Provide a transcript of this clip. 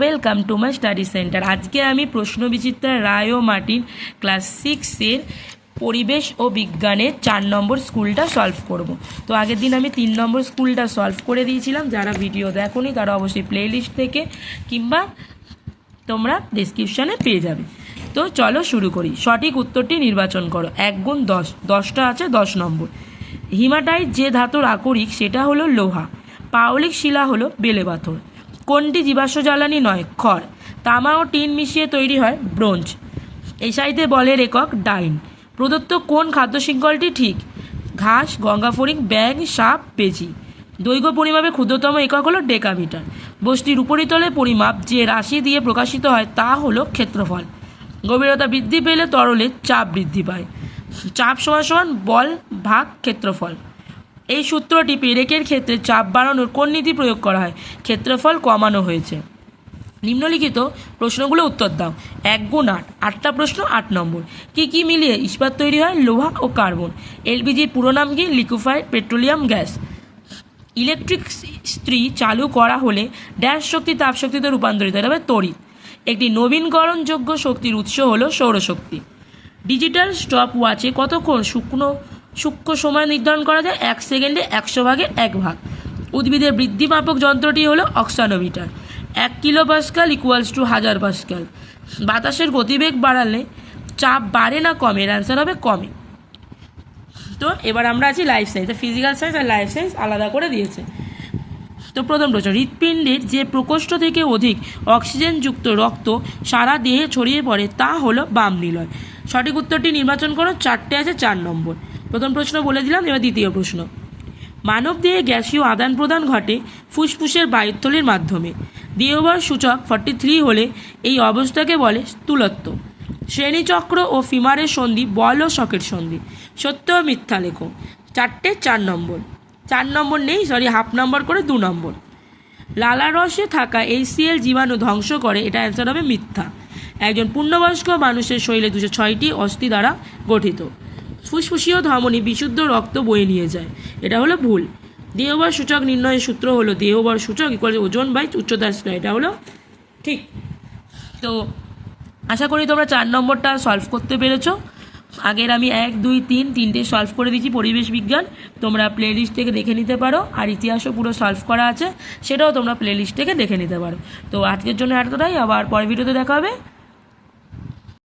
Welcome to my study centre. আজকে আমি প্রশ্নবিচিত্রা রায় ও Martin class 6-এর পরিবেশ ও বিজ্ঞানের 4 নম্বর স্কুলটা সলভ করব। তো আগের দিন আমি 3 নম্বর স্কুলটা সলভ করে দিয়েছিলাম। যারা ভিডিও দেখোনি তারা অবশ্যই প্লেলিস্ট থেকে কিংবা তোমরা ডেসক্রিপশানে পেয়ে যাবে। তো চলো শুরু করি। সঠিক উত্তরটি নির্বাচন করো। 1 গুণ 10, 10টা আছে 10 নম্বর। হিমাটাইট যে ধাতুর আকরিক সেটা হলো লোহা। পাললিক শিলা হলো বেলে পাথর। কোনটি জীবাশ্ম জ্বালানি নয়? খড়। তামা ও টিন মিশিয়ে তৈরি হয় ব্রোঞ্জ। এসআইতে বলের একক ডাইন। প্রদত্ত কোন খাদ্য শৃঙ্খলটি ঠিক? ঘাস, গঙ্গাফড়িং, ব্যাঙ, সাপ, পেঁচি। দৈর্ঘ্য পরিমাপে ক্ষুদ্রতম একক হলো ডেকামিটার। বস্তির উপরিতলে পরিমাপ যে রাশি দিয়ে প্রকাশিত হয় তা হলো ক্ষেত্রফল। গভীরতা বৃদ্ধি পেলে তরলের চাপ বৃদ্ধি পায়। চাপ সমান সমান বল ভাগ ক্ষেত্রফল। এই সূত্রটি পেরেকের ক্ষেত্রে চাপ বাড়ানোর কোন নীতি প্রয়োগ করা হয়? ক্ষেত্রফল কমানো হয়েছে। নিম্নলিখিত প্রশ্নগুলো উত্তর দাও। 1 গুণ 8, 8টা প্রশ্ন 8 নম্বর। কি মিলিয়ে ইস্পাত তৈরি হয়? লোহা ও কার্বন। এলপিজির পুরো নাম কি? Liquefied petroleum gas. ইলেকট্রিক ইস্ত্রি চালু করা হলে ড্যাশ শক্তি তাপ শক্তিতে রূপান্তরিত হবে তড়িৎ। একটি নবীনকরণযোগ্য শক্তির উৎস হলো সৌরশক্তি। ডিজিটাল স্টপ ওয়াচে কতক্ষণ সূক্ষ্ম সময় নির্ধারণ করা যায়? 1 সেকেন্ডে 100 ভাগের 1 ভাগ। উদ্ভিদের বৃদ্ধিমাপক যন্ত্রটি হলো auxanometer. 1 kilo Pascal equals to 1000 Pascal. বাতাসের গতিবেগ বাড়ালে চাপ বাড়ে না কমে? এর অ্যান্সার হবে কমে। তো এবার আমরা আছি লাইফ সায়েন্স। ফিজিক্যাল সায়েন্স আর লাইফ সায়েন্স আলাদা করে দিয়েছে। তো প্রথম প্রশ্ন, হৃৎপিণ্ডের যে প্রকোষ্ঠ থেকে অধিক অক্সিজেনযুক্ত রক্ত সারা দেহে ছড়িয়ে পড়ে তা হলো বাম নিলয়। সঠিক উত্তরটি নির্বাচন করো। 4টে আছে 4 নম্বর। প্রথম প্রশ্ন বলে দিলাম। এবার দ্বিতীয় প্রশ্ন, মানব দেহে গ্যাসীয় আদান প্রদান ঘটে ফুসফুসের বায়ুথলির মাধ্যমে। দেহবল সূচক 43 হলে এই অবস্থাকে বলে স্থূলত্ব। শ্রেণীচক্র ও ফিমারের সন্ধি বল ও শকের সন্ধি। সত্য ও মিথ্যা লেখো। 4টে 4 নম্বর। 4 নম্বর নেই, হাফ নম্বর করে 2 নম্বর। লালারসে থাকা HCl জীবাণু ধ্বংস করে, এটা অ্যান্সার হবে মিথ্যা। একজন পূর্ণবয়স্ক মানুষের শরীরে 206টি অস্থি দ্বারা গঠিত। ফুসফুসীয় ধমনী বিশুদ্ধ রক্ত বয়ে নিয়ে যায়, এটা হলো ভুল। দেহবল সূচক নির্ণয়ের সূত্র হলো দেহবল সূচক ইকুয়াল ওজন বাই উচ্চতার স্কয়ার, এটা হলো ঠিক। তো আশা করি তোমরা 4 নম্বরটা সলভ করতে পেরেছো। আগের আমি 1, 2, 3 তিনটে সলভ করে দিয়েছি পরিবেশ বিজ্ঞান, তোমরা প্লেলিস্ট থেকে দেখে নিতে পারো। আর ইতিহাসও পুরো সলভ করা আছে, সেটাও তোমরা প্লেলিস্ট থেকে দেখে নিতে পারো। তো আজকের জন্য এতটাই, আবার পরের ভিডিওতে দেখা হবে।